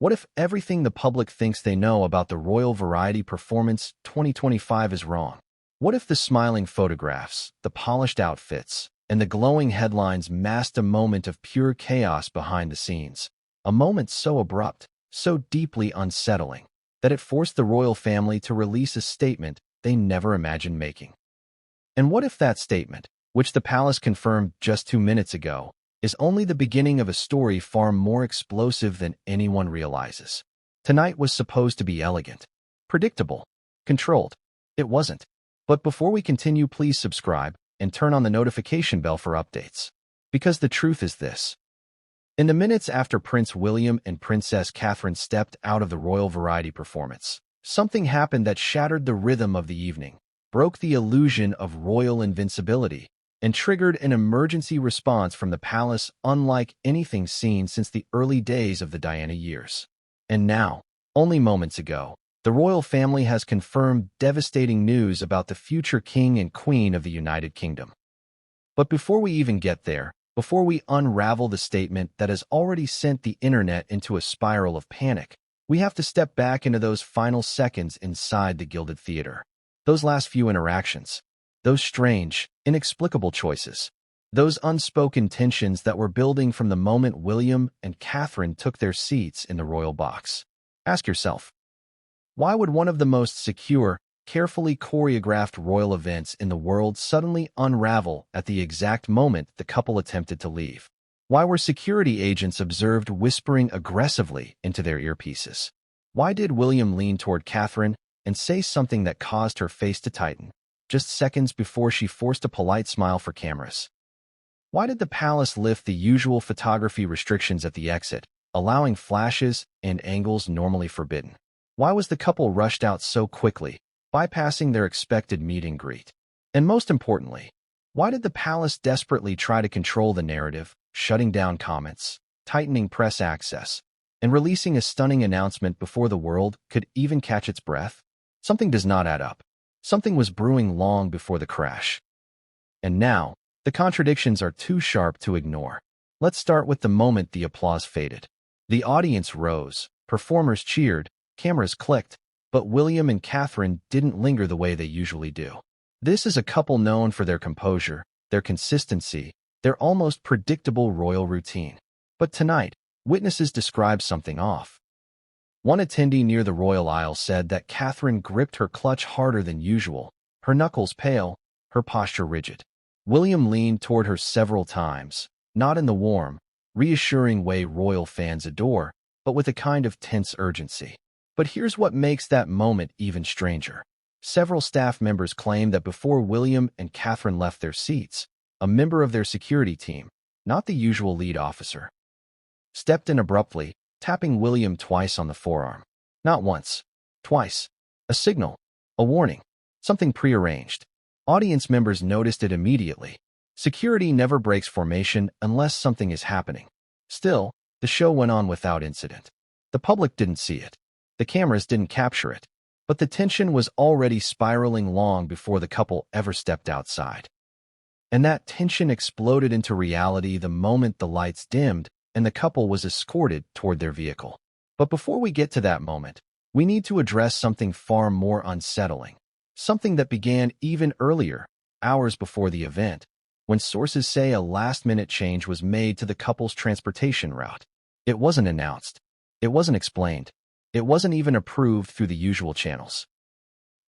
What if everything the public thinks they know about the Royal Variety Performance 2025 is wrong? What if the smiling photographs, the polished outfits, and the glowing headlines masked a moment of pure chaos behind the scenes? A moment so abrupt, so deeply unsettling, that it forced the royal family to release a statement they never imagined making. And what if that statement, which the palace confirmed just 2 minutes ago, is only the beginning of a story far more explosive than anyone realizes? Tonight was supposed to be elegant, predictable, controlled. It wasn't. But before we continue, please subscribe and turn on the notification bell for updates. Because the truth is this. In the minutes after Prince William and Princess Catherine stepped out of the Royal Variety Performance, something happened that shattered the rhythm of the evening, broke the illusion of royal invincibility, and triggered an emergency response from the palace unlike anything seen since the early days of the Diana years. And now, only moments ago, the royal family has confirmed devastating news about the future king and queen of the United Kingdom. But before we even get there, before we unravel the statement that has already sent the internet into a spiral of panic, we have to step back into those final seconds inside the Gilded Theater. Those last few interactions, those strange, inexplicable choices, those unspoken tensions that were building from the moment William and Catherine took their seats in the royal box. Ask yourself, why would one of the most secure, carefully choreographed royal events in the world suddenly unravel at the exact moment the couple attempted to leave? Why were security agents observed whispering aggressively into their earpieces? Why did William lean toward Catherine and say something that caused her face to tighten, just seconds before she forced a polite smile for cameras? Why did the palace lift the usual photography restrictions at the exit, allowing flashes and angles normally forbidden? Why was the couple rushed out so quickly, bypassing their expected meet and greet? And most importantly, why did the palace desperately try to control the narrative, shutting down comments, tightening press access, and releasing a stunning announcement before the world could even catch its breath? Something does not add up. Something was brewing long before the crash. And now, the contradictions are too sharp to ignore. Let's start with the moment the applause faded. The audience rose, performers cheered, cameras clicked, but William and Catherine didn't linger the way they usually do. This is a couple known for their composure, their consistency, their almost predictable royal routine. But tonight, witnesses described something off. One attendee near the royal aisle said that Catherine gripped her clutch harder than usual, her knuckles pale, her posture rigid. William leaned toward her several times, not in the warm, reassuring way royal fans adore, but with a kind of tense urgency. But here's what makes that moment even stranger. Several staff members claim that before William and Catherine left their seats, a member of their security team, not the usual lead officer, stepped in abruptly, tapping William twice on the forearm. Not once, twice. A signal, a warning, something prearranged. Audience members noticed it immediately. Security never breaks formation unless something is happening. Still, the show went on without incident. The public didn't see it. The cameras didn't capture it. But the tension was already spiraling long before the couple ever stepped outside. And that tension exploded into reality the moment the lights dimmed and the couple was escorted toward their vehicle. But before we get to that moment, we need to address something far more unsettling. Something that began even earlier, hours before the event, when sources say a last-minute change was made to the couple's transportation route. It wasn't announced. It wasn't explained. It wasn't even approved through the usual channels.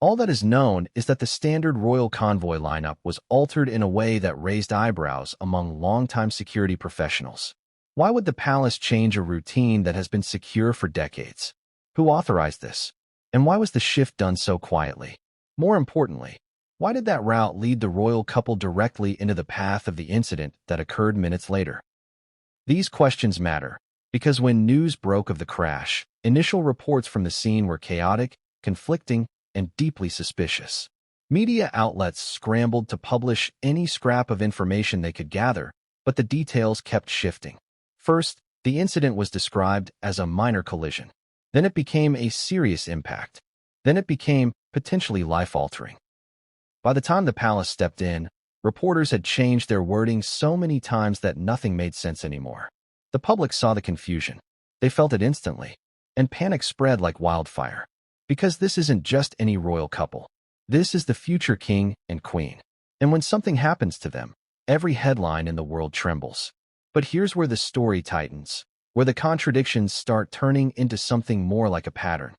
All that is known is that the standard royal convoy lineup was altered in a way that raised eyebrows among longtime security professionals. Why would the palace change a routine that has been secure for decades? Who authorized this? And why was the shift done so quietly? More importantly, why did that route lead the royal couple directly into the path of the incident that occurred minutes later? These questions matter, because when news broke of the crash, initial reports from the scene were chaotic, conflicting, and deeply suspicious. Media outlets scrambled to publish any scrap of information they could gather, but the details kept shifting. First, the incident was described as a minor collision. Then it became a serious impact. Then it became potentially life-altering. By the time the palace stepped in, reporters had changed their wording so many times that nothing made sense anymore. The public saw the confusion. They felt it instantly. and panic spread like wildfire. Because this isn't just any royal couple. This is the future king and queen. And when something happens to them, every headline in the world trembles. But here's where the story tightens, where the contradictions start turning into something more like a pattern.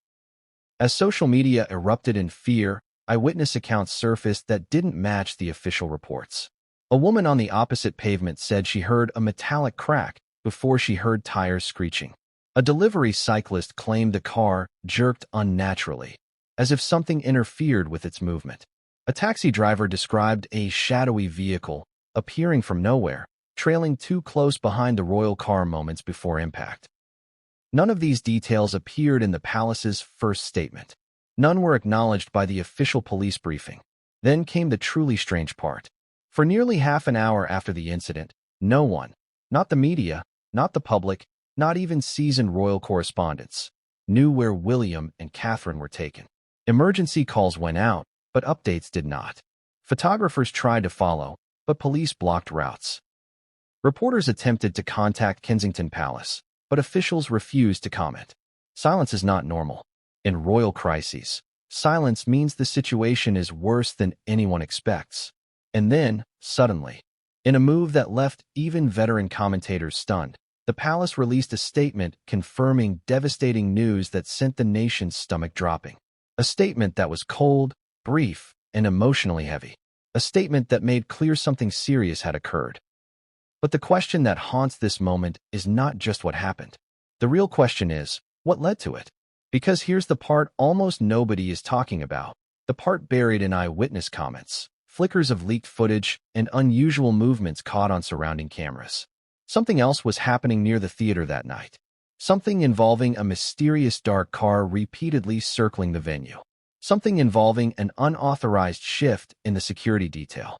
As social media erupted in fear, eyewitness accounts surfaced that didn't match the official reports. A woman on the opposite pavement said she heard a metallic crack before she heard tires screeching. A delivery cyclist claimed the car jerked unnaturally, as if something interfered with its movement. A taxi driver described a shadowy vehicle appearing from nowhere, trailing too close behind the royal car moments before impact. None of these details appeared in the palace's first statement. None were acknowledged by the official police briefing. Then came the truly strange part. For nearly half an hour after the incident, no one, not the media, not the public, not even seasoned royal correspondents, knew where William and Catherine were taken. Emergency calls went out, but updates did not. Photographers tried to follow, but police blocked routes. Reporters attempted to contact Kensington Palace, but officials refused to comment. Silence is not normal. In royal crises, silence means the situation is worse than anyone expects. And then, suddenly, in a move that left even veteran commentators stunned, the palace released a statement confirming devastating news that sent the nation's stomach dropping. A statement that was cold, brief, and emotionally heavy. A statement that made clear something serious had occurred. But the question that haunts this moment is not just what happened. The real question is, what led to it? Because here's the part almost nobody is talking about. The part buried in eyewitness comments, flickers of leaked footage, and unusual movements caught on surrounding cameras. Something else was happening near the theater that night. Something involving a mysterious dark car repeatedly circling the venue. Something involving an unauthorized shift in the security detail.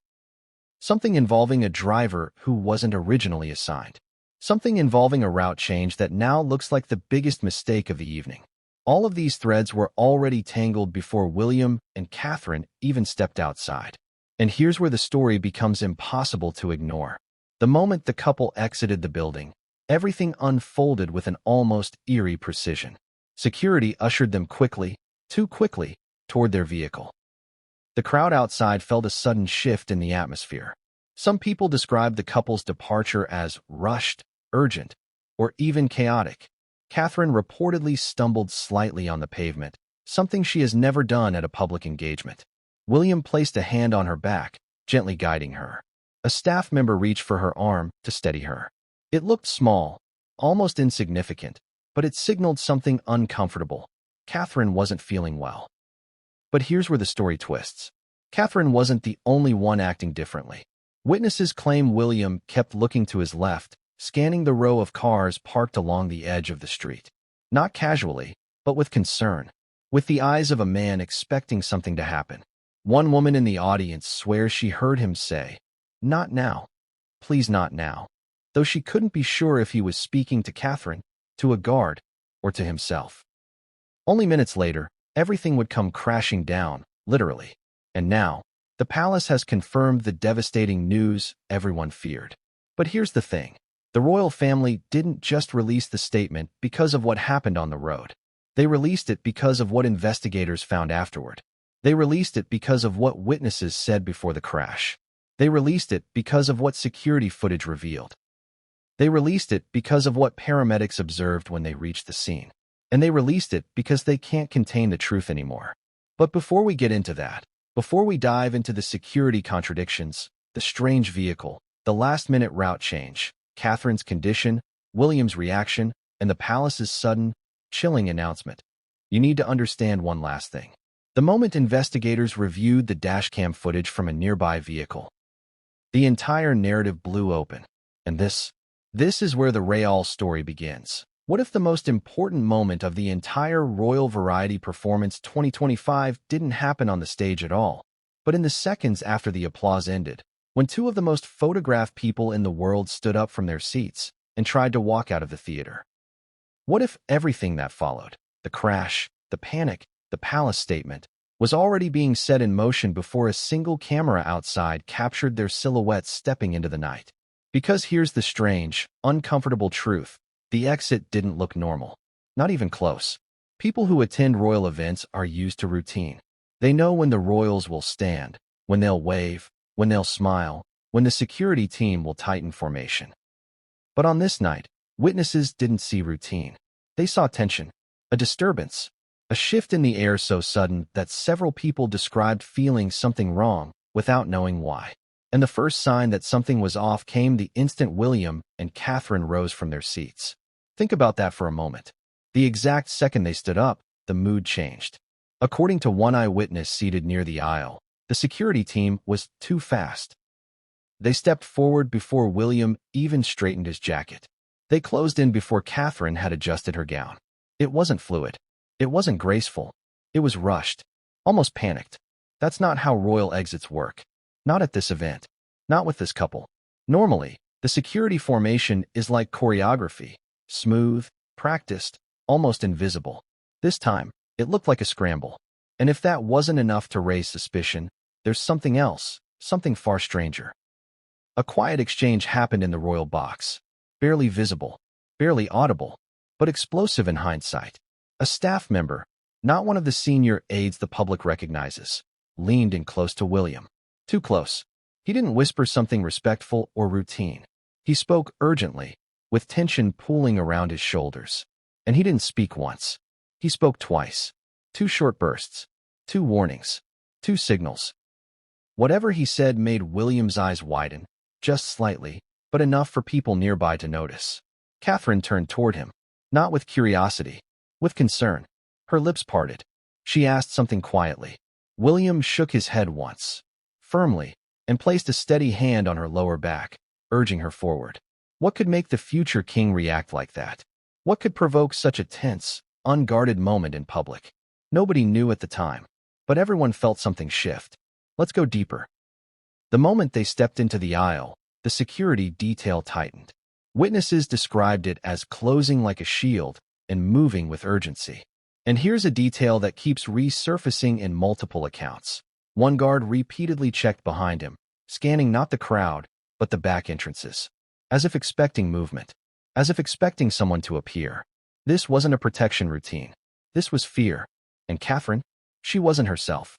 Something involving a driver who wasn't originally assigned. Something involving a route change that now looks like the biggest mistake of the evening. All of these threads were already tangled before William and Catherine even stepped outside. And here's where the story becomes impossible to ignore. The moment the couple exited the building, everything unfolded with an almost eerie precision. Security ushered them quickly, too quickly, toward their vehicle. The crowd outside felt a sudden shift in the atmosphere. Some people described the couple's departure as rushed, urgent, or even chaotic. Catherine reportedly stumbled slightly on the pavement, something she has never done at a public engagement. William placed a hand on her back, gently guiding her. A staff member reached for her arm to steady her. It looked small, almost insignificant, but it signaled something uncomfortable. Catherine wasn't feeling well. But here's where the story twists. Catherine wasn't the only one acting differently. Witnesses claim William kept looking to his left, scanning the row of cars parked along the edge of the street. Not casually, but with concern, with the eyes of a man expecting something to happen. One woman in the audience swears she heard him say, "Not now. Please not now," though she couldn't be sure if he was speaking to Catherine, to a guard, or to himself. Only minutes later, everything would come crashing down, literally. And now, the palace has confirmed the devastating news everyone feared. But here's the thing. The royal family didn't just release the statement because of what happened on the road. They released it because of what investigators found afterward. They released it because of what witnesses said before the crash. They released it because of what security footage revealed. They released it because of what paramedics observed when they reached the scene. And they released it because they can't contain the truth anymore. But before we get into that, before we dive into the security contradictions, the strange vehicle, the last-minute route change, Catherine's condition, William's reaction, and the palace's sudden, chilling announcement, you need to understand one last thing. The moment investigators reviewed the dashcam footage from a nearby vehicle, the entire narrative blew open. And this is where the Real story begins. What if the most important moment of the entire Royal Variety Performance 2025 didn't happen on the stage at all, but in the seconds after the applause ended, when two of the most photographed people in the world stood up from their seats and tried to walk out of the theater? What if everything that followed, the crash, the panic, the palace statement, was already being set in motion before a single camera outside captured their silhouettes stepping into the night? Because here's the strange, uncomfortable truth. The exit didn't look normal. Not even close. People who attend royal events are used to routine. They know when the royals will stand, when they'll wave, when they'll smile, when the security team will tighten formation. But on this night, witnesses didn't see routine. They saw tension, a disturbance, a shift in the air so sudden that several people described feeling something wrong without knowing why. And the first sign that something was off came the instant William and Catherine rose from their seats. Think about that for a moment. The exact second they stood up, the mood changed. According to one eyewitness seated near the aisle, the security team was too fast. They stepped forward before William even straightened his jacket. They closed in before Catherine had adjusted her gown. It wasn't fluid. It wasn't graceful. It was rushed, almost panicked. That's not how royal exits work. Not at this event. Not with this couple. Normally, the security formation is like choreography, smooth, practiced, almost invisible. This time, it looked like a scramble. And if that wasn't enough to raise suspicion, there's something else, something far stranger. A quiet exchange happened in the royal box. Barely visible, barely audible, but explosive in hindsight. A staff member, not one of the senior aides the public recognizes, leaned in close to William. Too close. He didn't whisper something respectful or routine. He spoke urgently, with tension pooling around his shoulders. And he didn't speak once. He spoke twice. 2 short bursts. 2 warnings. 2 signals. Whatever he said made William's eyes widen, just slightly, but enough for people nearby to notice. Catherine turned toward him, not with curiosity, with concern. Her lips parted. She asked something quietly. William shook his head once, firmly, and placed a steady hand on her lower back, urging her forward. What could make the future king react like that? What could provoke such a tense, unguarded moment in public? Nobody knew at the time, but everyone felt something shift. Let's go deeper. The moment they stepped into the aisle, the security detail tightened. Witnesses described it as closing like a shield and moving with urgency. And here's a detail that keeps resurfacing in multiple accounts. One guard repeatedly checked behind him, scanning not the crowd, but the back entrances, as if expecting movement, as if expecting someone to appear. This wasn't a protection routine. This was fear. And Catherine? She wasn't herself.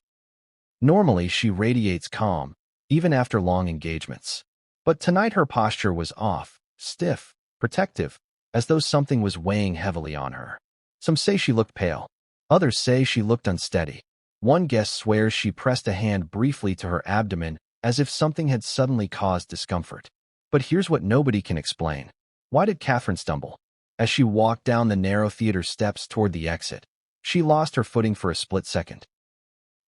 Normally, she radiates calm, even after long engagements. But tonight her posture was off, stiff, protective, as though something was weighing heavily on her. Some say she looked pale. Others say she looked unsteady. One guest swears she pressed a hand briefly to her abdomen as if something had suddenly caused discomfort. But here's what nobody can explain. Why did Catherine stumble? As she walked down the narrow theater steps toward the exit, she lost her footing for a split second.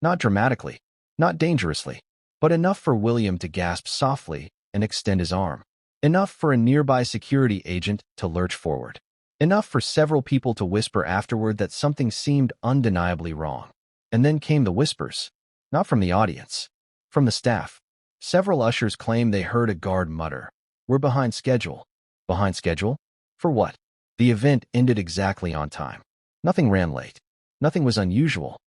Not dramatically, not dangerously, but enough for William to gasp softly and extend his arm. Enough for a nearby security agent to lurch forward. Enough for several people to whisper afterward that something seemed undeniably wrong. And then came the whispers. Not from the audience. From the staff. Several ushers claimed they heard a guard mutter, "We're behind schedule." Behind schedule? For what? The event ended exactly on time. Nothing ran late. Nothing was unusual.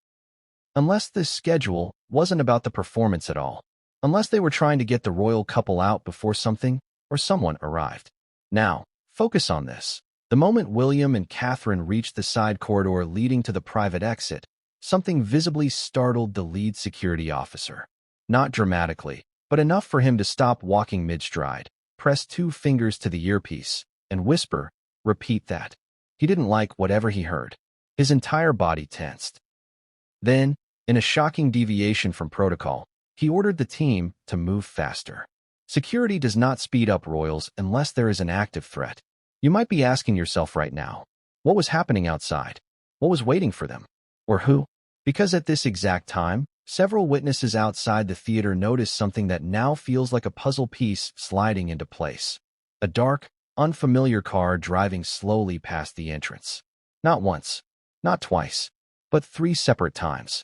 Unless this schedule wasn't about the performance at all. Unless they were trying to get the royal couple out before something or someone arrived. Now, focus on this. The moment William and Catherine reached the side corridor leading to the private exit, something visibly startled the lead security officer. Not dramatically, but enough for him to stop walking mid-stride, press 2 fingers to the earpiece, and whisper, "Repeat that." He didn't like whatever he heard. His entire body tensed. Then, in a shocking deviation from protocol, he ordered the team to move faster. Security does not speed up royals unless there is an active threat. You might be asking yourself right now, what was happening outside? What was waiting for them? Or who? Because at this exact time, several witnesses outside the theater noticed something that now feels like a puzzle piece sliding into place. A dark, unfamiliar car driving slowly past the entrance. Not once, not twice, but 3 separate times.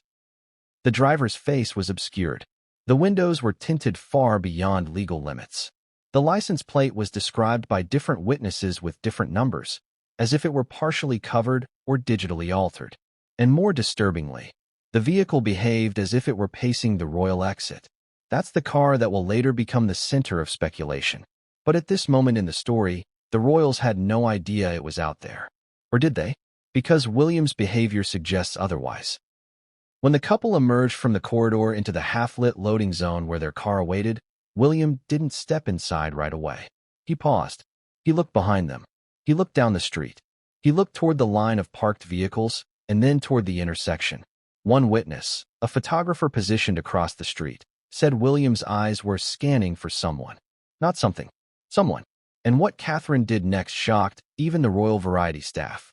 The driver's face was obscured. The windows were tinted far beyond legal limits. The license plate was described by different witnesses with different numbers, as if it were partially covered or digitally altered. And more disturbingly, the vehicle behaved as if it were pacing the royal exit. That's the car that will later become the center of speculation. But at this moment in the story, the royals had no idea it was out there. Or did they? Because William's behavior suggests otherwise. When the couple emerged from the corridor into the half-lit loading zone where their car awaited, William didn't step inside right away. He paused. He looked behind them. He looked down the street. He looked toward the line of parked vehicles and then toward the intersection. One witness, a photographer positioned across the street, said William's eyes were scanning for someone. Not something. Someone. And what Catherine did next shocked even the Royal Variety staff.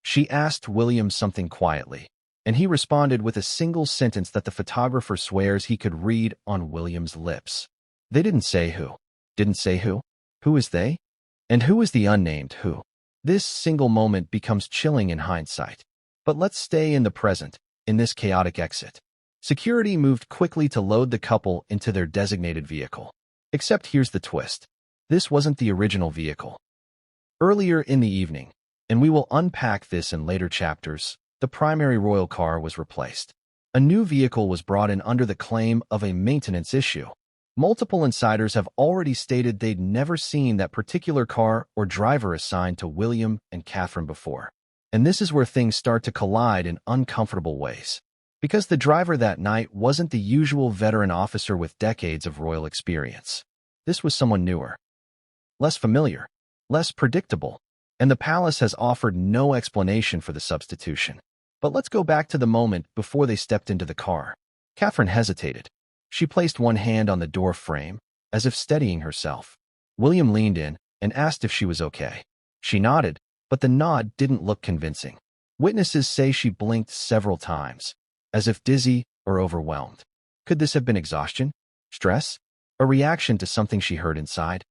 She asked William something quietly, and he responded with a single sentence that the photographer swears he could read on William's lips. They didn't say who. Didn't say who? Who is they? And who is the unnamed who? This single moment becomes chilling in hindsight. But let's stay in the present, in this chaotic exit. Security moved quickly to load the couple into their designated vehicle. Except here's the twist. This wasn't the original vehicle. Earlier in the evening, and we will unpack this in later chapters, the primary royal car was replaced. A new vehicle was brought in under the claim of a maintenance issue. Multiple insiders have already stated they'd never seen that particular car or driver assigned to William and Catherine before. And this is where things start to collide in uncomfortable ways. Because the driver that night wasn't the usual veteran officer with decades of royal experience. This was someone newer, less familiar, less predictable, and the palace has offered no explanation for the substitution. But let's go back to the moment before they stepped into the car. Catherine hesitated. She placed one hand on the door frame, as if steadying herself. William leaned in and asked if she was okay. She nodded, but the nod didn't look convincing. Witnesses say she blinked several times, as if dizzy or overwhelmed. Could this have been exhaustion? Stress? A reaction to something she heard inside?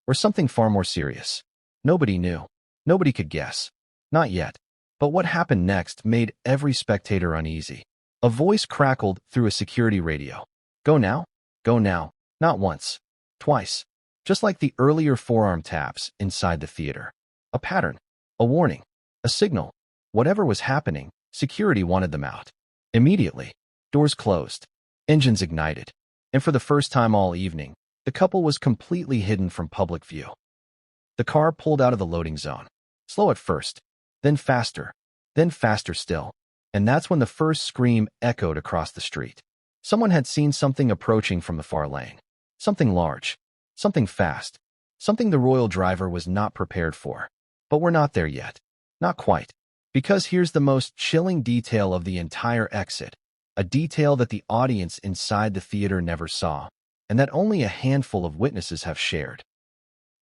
Or something far more serious? Nobody knew. Nobody could guess. Not yet. But what happened next made every spectator uneasy. A voice crackled through a security radio. Go now? Go now. Not once. Twice. Just like the earlier forearm taps inside the theater. A pattern. A warning. A signal. Whatever was happening, security wanted them out. Immediately. Doors closed. Engines ignited. And for the first time all evening, the couple was completely hidden from public view. The car pulled out of the loading zone. Slow at first, then faster still. And that's when the first scream echoed across the street. Someone had seen something approaching from the far lane. Something large. Something fast. Something the royal driver was not prepared for. But we're not there yet. Not quite. Because here's the most chilling detail of the entire exit. A detail that the audience inside the theater never saw, and that only a handful of witnesses have shared.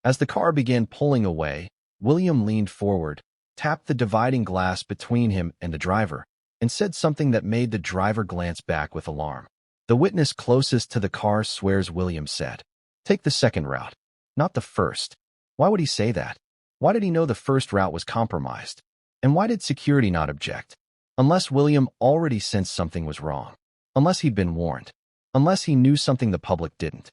As the car began pulling away, William leaned forward, tapped the dividing glass between him and the driver, and said something that made the driver glance back with alarm. The witness closest to the car swears William said, "Take the second route, not the first." Why would he say that? Why did he know the first route was compromised? And why did security not object? Unless William already sensed something was wrong. Unless he'd been warned. Unless he knew something the public didn't.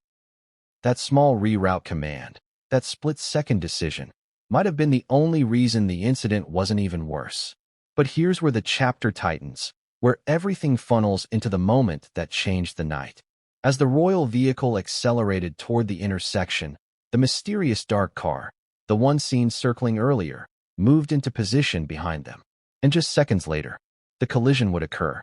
That small reroute command, that split-second decision, might have been the only reason the incident wasn't even worse. But here's where the chapter tightens, where everything funnels into the moment that changed the night. As the royal vehicle accelerated toward the intersection, the mysterious dark car, the one seen circling earlier, moved into position behind them. And just seconds later, the collision would occur.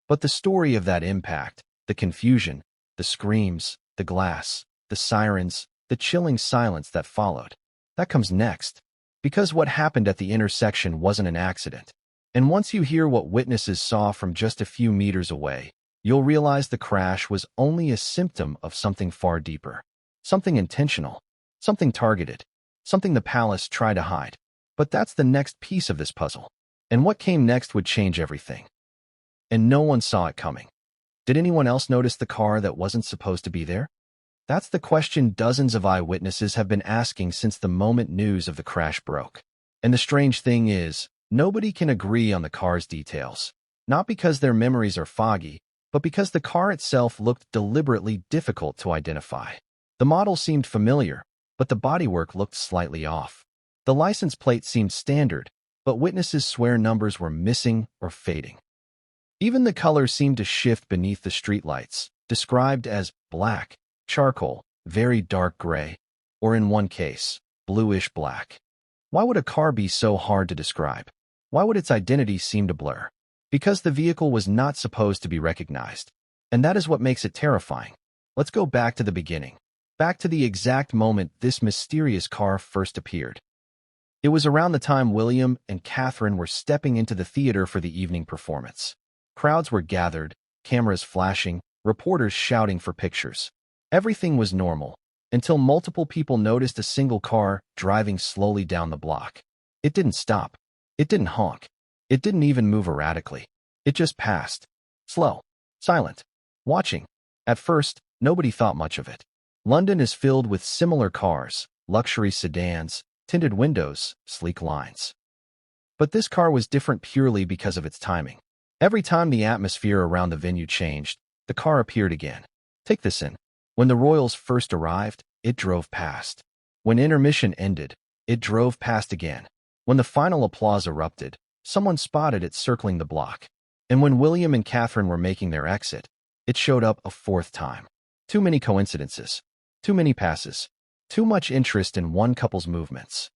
But the story of that impact, the confusion, the screams, the glass, the sirens, the chilling silence that followed, that comes next. Because what happened at the intersection wasn't an accident. And once you hear what witnesses saw from just a few meters away, you'll realize the crash was only a symptom of something far deeper. Something intentional. Something targeted. Something the palace tried to hide. But that's the next piece of this puzzle. And what came next would change everything. And no one saw it coming. Did anyone else notice the car that wasn't supposed to be there? That's the question dozens of eyewitnesses have been asking since the moment news of the crash broke. And the strange thing is, nobody can agree on the car's details. Not because their memories are foggy, but because the car itself looked deliberately difficult to identify. The model seemed familiar, but the bodywork looked slightly off. The license plate seemed standard, but witnesses swear numbers were missing or fading. Even the color seemed to shift beneath the streetlights, described as black, charcoal, very dark gray, or in one case, bluish black. Why would a car be so hard to describe? Why would its identity seem to blur? Because the vehicle was not supposed to be recognized. And that is what makes it terrifying. Let's go back to the beginning. Back to the exact moment this mysterious car first appeared. It was around the time William and Catherine were stepping into the theater for the evening performance. Crowds were gathered, cameras flashing, reporters shouting for pictures. Everything was normal, until multiple people noticed a single car driving slowly down the block. It didn't stop. It didn't honk. It didn't even move erratically. It just passed. Slow. Silent. Watching. At first, nobody thought much of it. London is filled with similar cars, luxury sedans, tinted windows, sleek lines. But this car was different purely because of its timing. Every time the atmosphere around the venue changed, the car appeared again. Take this in. When the royals first arrived, it drove past. When intermission ended, it drove past again. When the final applause erupted, someone spotted it circling the block. And when William and Catherine were making their exit, it showed up a fourth time. Too many coincidences. Too many passes. Too much interest in one couple's movements.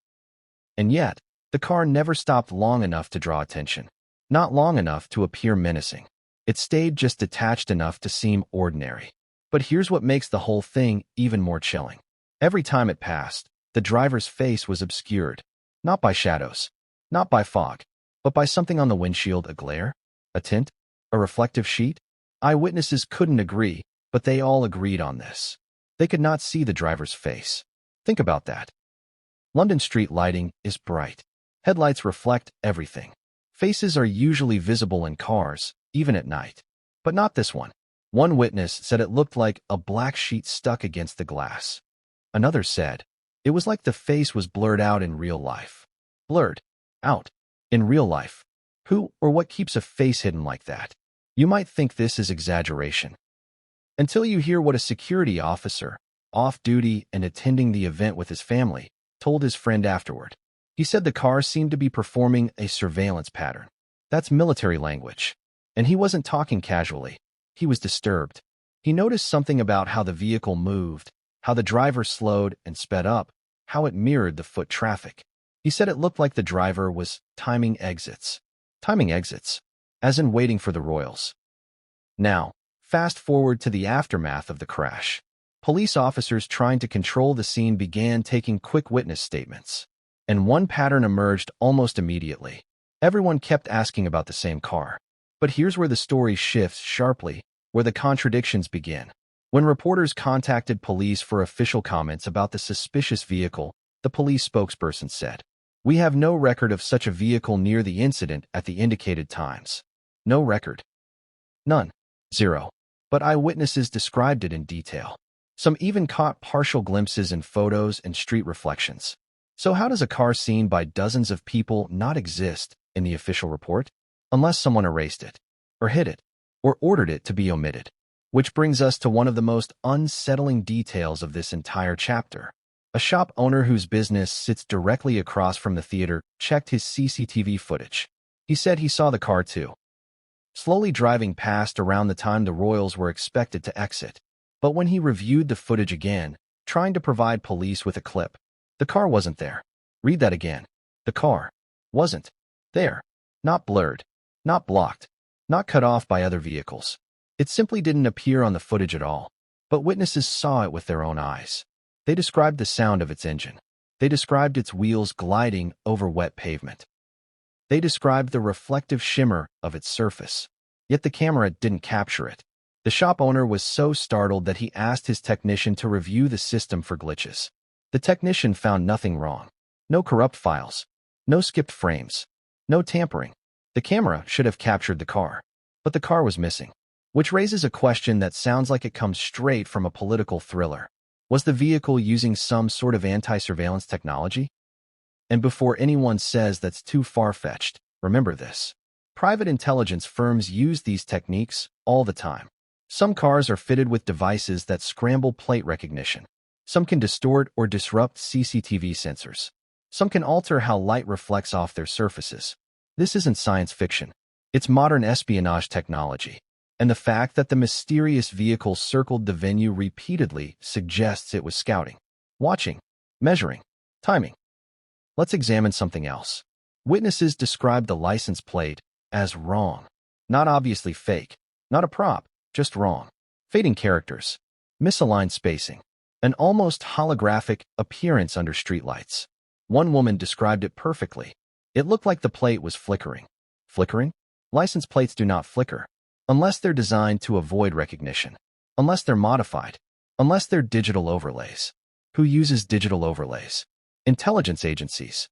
And yet, the car never stopped long enough to draw attention. Not long enough to appear menacing. It stayed just detached enough to seem ordinary. But here's what makes the whole thing even more chilling. Every time it passed, the driver's face was obscured. Not by shadows. Not by fog. But by something on the windshield, a glare? A tint? A reflective sheet? Eyewitnesses couldn't agree, but they all agreed on this. They could not see the driver's face. Think about that. London street lighting is bright. Headlights reflect everything. Faces are usually visible in cars, even at night. But not this one. One witness said it looked like a black sheet stuck against the glass. Another said, it was like the face was blurred out in real life. Blurred. Out. In real life. Who or what keeps a face hidden like that? You might think this is exaggeration. Until you hear what a security officer, off-duty and attending the event with his family, told his friend afterward. He said the car seemed to be performing a surveillance pattern. That's military language. And he wasn't talking casually. He was disturbed. He noticed something about how the vehicle moved, how the driver slowed and sped up, how it mirrored the foot traffic. He said it looked like the driver was timing exits. Timing exits, as in waiting for the royals. Now, fast forward to the aftermath of the crash. Police officers trying to control the scene began taking quick witness statements. And one pattern emerged almost immediately. Everyone kept asking about the same car. But here's where the story shifts sharply, where the contradictions begin. When reporters contacted police for official comments about the suspicious vehicle, the police spokesperson said, "We have no record of such a vehicle near the incident at the indicated times." No record. None. Zero. But eyewitnesses described it in detail. Some even caught partial glimpses in photos and street reflections. So how does a car seen by dozens of people not exist in the official report? Unless someone erased it, or hid it, or ordered it to be omitted. Which brings us to one of the most unsettling details of this entire chapter. A shop owner whose business sits directly across from the theater checked his CCTV footage. He said he saw the car too, slowly driving past around the time the royals were expected to exit. But when he reviewed the footage again, trying to provide police with a clip, the car wasn't there. Read that again. The car wasn't there. Not blurred. Not blocked. Not cut off by other vehicles. It simply didn't appear on the footage at all. But witnesses saw it with their own eyes. They described the sound of its engine. They described its wheels gliding over wet pavement. They described the reflective shimmer of its surface. Yet the camera didn't capture it. The shop owner was so startled that he asked his technician to review the system for glitches. The technician found nothing wrong. No corrupt files. No skipped frames. No tampering. The camera should have captured the car. But the car was missing. Which raises a question that sounds like it comes straight from a political thriller. Was the vehicle using some sort of anti-surveillance technology? And before anyone says that's too far-fetched, remember this. Private intelligence firms use these techniques all the time. Some cars are fitted with devices that scramble plate recognition. Some can distort or disrupt CCTV sensors. Some can alter how light reflects off their surfaces. This isn't science fiction. It's modern espionage technology. And the fact that the mysterious vehicle circled the venue repeatedly suggests it was scouting, watching, measuring, timing. Let's examine something else. Witnesses described the license plate as wrong. Not obviously fake, not a prop, just wrong. Fading characters, misaligned spacing, an almost holographic appearance under streetlights. One woman described it perfectly. It looked like the plate was flickering. Flickering? License plates do not flicker, unless they're designed to avoid recognition, unless they're modified, unless they're digital overlays. Who uses digital overlays? Intelligence agencies,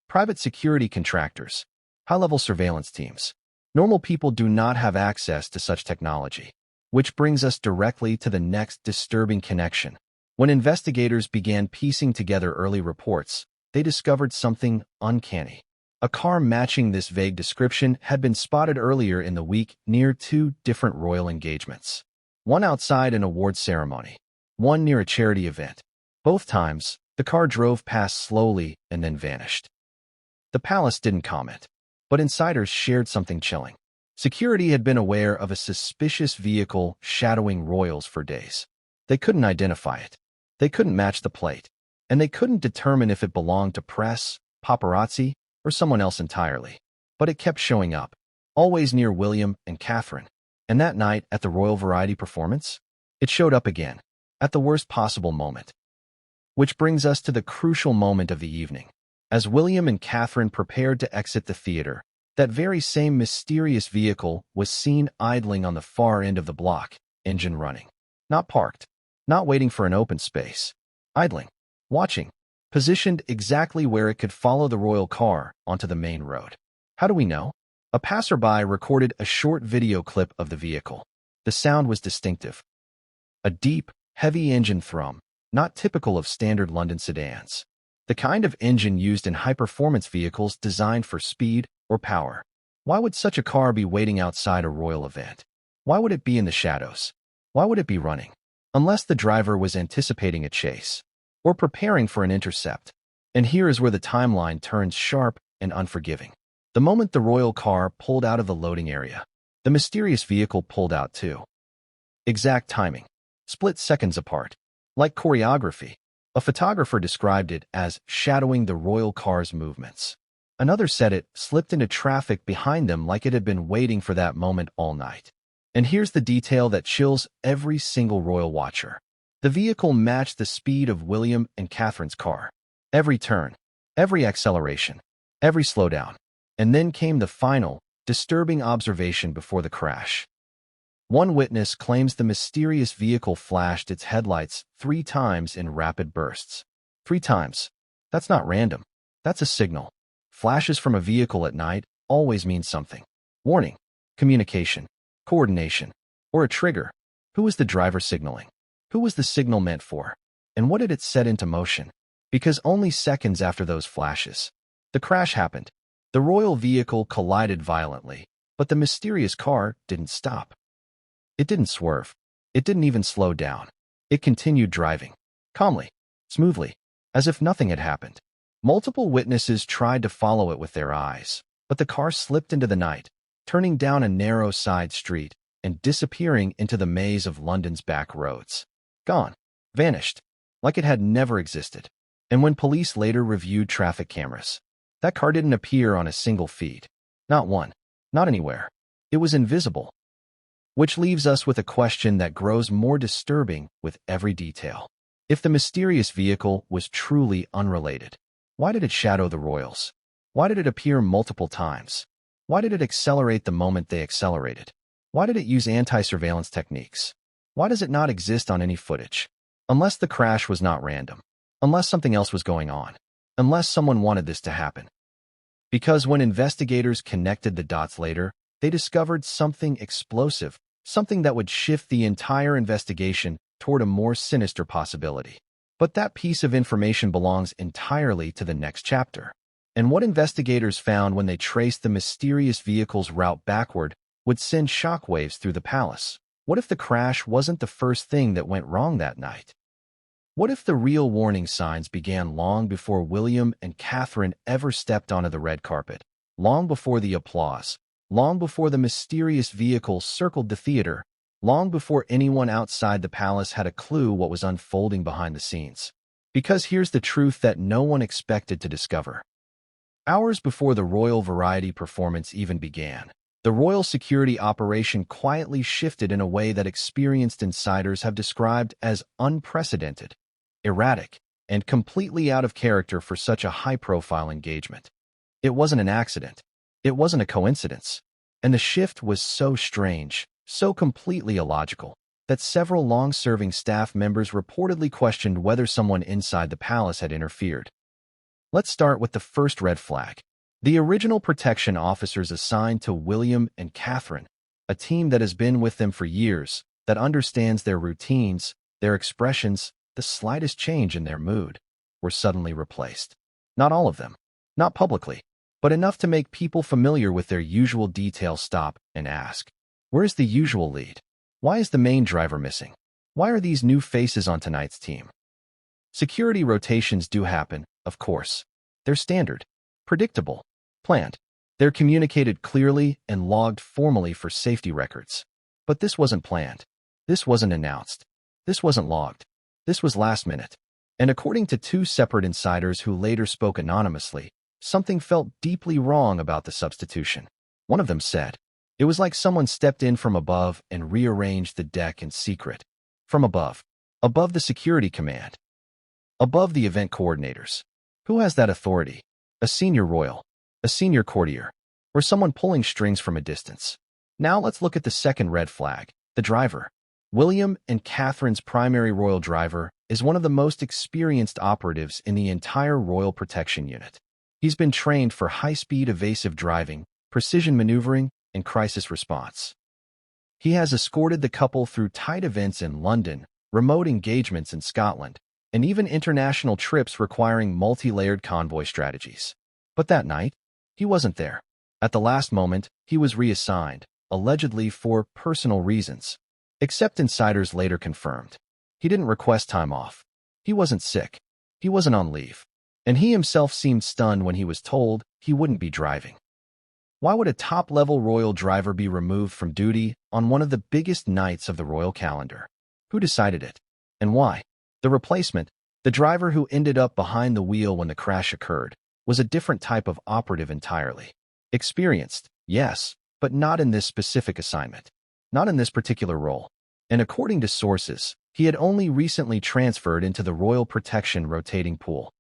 private security contractors, high-level surveillance teams. Normal people do not have access to such technology. Which brings us directly to the next disturbing connection. When investigators began piecing together early reports, they discovered something uncanny. A car matching this vague description had been spotted earlier in the week near two different royal engagements. One outside an awards ceremony, one near a charity event. Both times, the car drove past slowly and then vanished. The palace didn't comment, but insiders shared something chilling. Security had been aware of a suspicious vehicle shadowing royals for days. They couldn't identify it. They couldn't match the plate. And they couldn't determine if it belonged to press, paparazzi, or someone else entirely. But it kept showing up, always near William and Catherine. And that night at the Royal Variety performance, it showed up again, at the worst possible moment. Which brings us to the crucial moment of the evening. As William and Catherine prepared to exit the theater, that very same mysterious vehicle was seen idling on the far end of the block, engine running. Not parked, not waiting for an open space. Idling, watching, positioned exactly where it could follow the royal car onto the main road. How do we know? A passerby recorded a short video clip of the vehicle. The sound was distinctive. A deep, heavy engine thrum, not typical of standard London sedans. The kind of engine used in high-performance vehicles designed for speed or power. Why would such a car be waiting outside a royal event? Why would it be in the shadows? Why would it be running? Unless the driver was anticipating a chase or preparing for an intercept. And here is where the timeline turns sharp and unforgiving. The moment the royal car pulled out of the loading area, the mysterious vehicle pulled out too. Exact timing, split seconds apart, like choreography. A photographer described it as shadowing the royal car's movements. Another said it slipped into traffic behind them like it had been waiting for that moment all night. And here's the detail that chills every single royal watcher. The vehicle matched the speed of William and Catherine's car. Every turn, every acceleration, every slowdown. And then came the final, disturbing observation before the crash. One witness claims the mysterious vehicle flashed its headlights 3 times in rapid bursts. 3 times. That's not random. That's a signal. Flashes from a vehicle at night always mean something. Warning, communication, coordination, or a trigger. Who was the driver signaling? Who was the signal meant for? And what did it set into motion? Because only seconds after those flashes, the crash happened. The royal vehicle collided violently, but the mysterious car didn't stop. It didn't swerve. It didn't even slow down. It continued driving, calmly, smoothly, as if nothing had happened. Multiple witnesses tried to follow it with their eyes, but the car slipped into the night, turning down a narrow side street and disappearing into the maze of London's back roads. Gone. Vanished. Like it had never existed. And when police later reviewed traffic cameras, that car didn't appear on a single feed. Not one. Not anywhere. It was invisible. Which leaves us with a question that grows more disturbing with every detail. If the mysterious vehicle was truly unrelated, why did it shadow the royals? Why did it appear multiple times? Why did it accelerate the moment they accelerated? Why did it use anti-surveillance techniques? Why does it not exist on any footage? Unless the crash was not random. Unless something else was going on. Unless someone wanted this to happen. Because when investigators connected the dots later, they discovered something explosive. Something that would shift the entire investigation toward a more sinister possibility. But that piece of information belongs entirely to the next chapter. And what investigators found when they traced the mysterious vehicle's route backward would send shockwaves through the palace. What if the crash wasn't the first thing that went wrong that night? What if the real warning signs began long before William and Catherine ever stepped onto the red carpet? Long before the applause? Long before the mysterious vehicle circled the theater, long before anyone outside the palace had a clue what was unfolding behind the scenes. Because here's the truth that no one expected to discover. Hours before the Royal Variety performance even began, the royal security operation quietly shifted in a way that experienced insiders have described as unprecedented, erratic, and completely out of character for such a high-profile engagement. It wasn't an accident. It wasn't a coincidence. And the shift was so strange, so completely illogical, that several long-serving staff members reportedly questioned whether someone inside the palace had interfered. Let's start with the first red flag. The original protection officers assigned to William and Catherine, a team that has been with them for years, that understands their routines, their expressions, the slightest change in their mood, were suddenly replaced. Not all of them, not publicly, but enough to make people familiar with their usual details stop and ask, where's the usual lead? Why is the main driver missing? Why are these new faces on tonight's team? Security rotations do happen, of course. They're standard, predictable, planned. They're communicated clearly and logged formally for safety records. But this wasn't planned. This wasn't announced. This wasn't logged. This was last minute. And according to two separate insiders who later spoke anonymously, something felt deeply wrong about the substitution. One of them said, it was like someone stepped in from above and rearranged the deck in secret. From above. Above the security command. Above the event coordinators. Who has that authority? A senior royal, a senior courtier, or someone pulling strings from a distance? Now let's look at the second red flag, the driver. William and Catherine's primary royal driver is one of the most experienced operatives in the entire Royal Protection Unit. He's been trained for high-speed evasive driving, precision maneuvering, and crisis response. He has escorted the couple through tight events in London, remote engagements in Scotland, and even international trips requiring multi-layered convoy strategies. But that night, he wasn't there. At the last moment, he was reassigned, allegedly for personal reasons. Except insiders later confirmed. He didn't request time off. He wasn't sick. He wasn't on leave. And he himself seemed stunned when he was told he wouldn't be driving. Why would a top-level royal driver be removed from duty on one of the biggest nights of the royal calendar? Who decided it? And why? The replacement, the driver who ended up behind the wheel when the crash occurred, was a different type of operative entirely. Experienced, yes, but not in this specific assignment. Not in this particular role. And according to sources, he had only recently transferred into the Royal Protection rotating pool.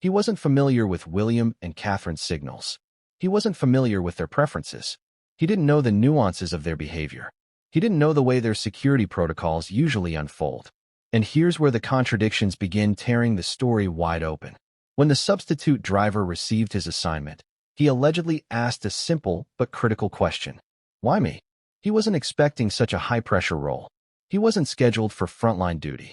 He wasn't familiar with William and Catherine's signals. He wasn't familiar with their preferences. He didn't know the nuances of their behavior. He didn't know the way their security protocols usually unfold. And here's where the contradictions begin tearing the story wide open. When the substitute driver received his assignment, he allegedly asked a simple but critical question. Why me? He wasn't expecting such a high-pressure role. He wasn't scheduled for frontline duty.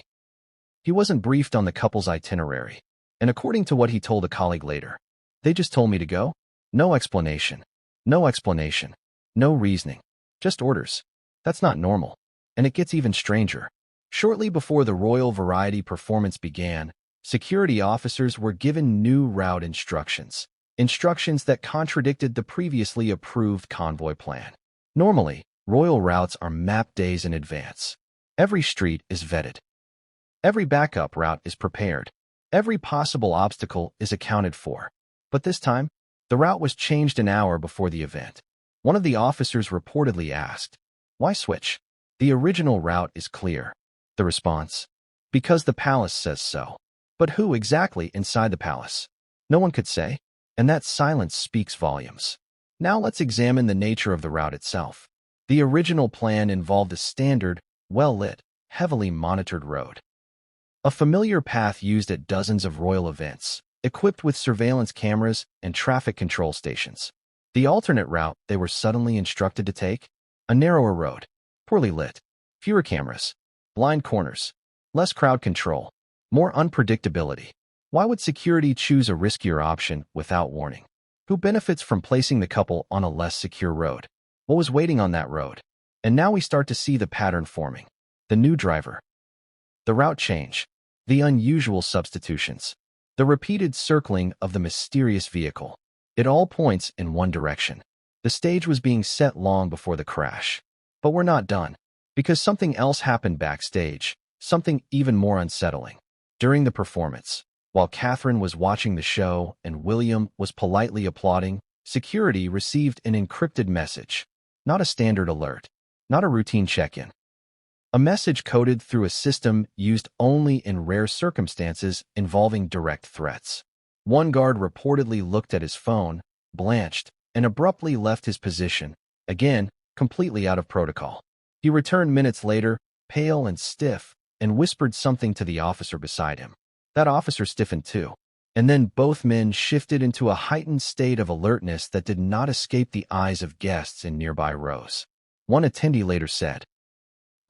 He wasn't briefed on the couple's itinerary. And according to what he told a colleague later, they just told me to go? No explanation. No explanation. No reasoning. Just orders. That's not normal. And it gets even stranger. Shortly before the Royal Variety performance began, security officers were given new route instructions. Instructions that contradicted the previously approved convoy plan. Normally, royal routes are mapped days in advance. Every street is vetted. Every backup route is prepared. Every possible obstacle is accounted for. But this time, the route was changed an hour before the event. One of the officers reportedly asked, "Why switch? The original route is clear." The response, "Because the palace says so." But who exactly inside the palace? No one could say, and that silence speaks volumes. Now let's examine the nature of the route itself. The original plan involved a standard, well-lit, heavily monitored road. A familiar path used at dozens of royal events, equipped with surveillance cameras and traffic control stations. The alternate route they were suddenly instructed to take? A narrower road, poorly lit, fewer cameras, blind corners, less crowd control, more unpredictability. Why would security choose a riskier option without warning? Who benefits from placing the couple on a less secure road? What was waiting on that road? And now we start to see the pattern forming. The new driver. The route change. The unusual substitutions. The repeated circling of the mysterious vehicle. It all points in one direction. The stage was being set long before the crash. But we're not done. Because something else happened backstage. Something even more unsettling. During the performance, While Catherine was watching the show and William was politely applauding, security received an encrypted message. Not a standard alert, not a routine check-in. A message coded through a system used only in rare circumstances involving direct threats. One guard reportedly looked at his phone, blanched, and abruptly left his position, again, completely out of protocol. He returned minutes later, pale and stiff, and whispered something to the officer beside him. That officer stiffened too. And then both men shifted into a heightened state of alertness that did not escape the eyes of guests in nearby rows. One attendee later said,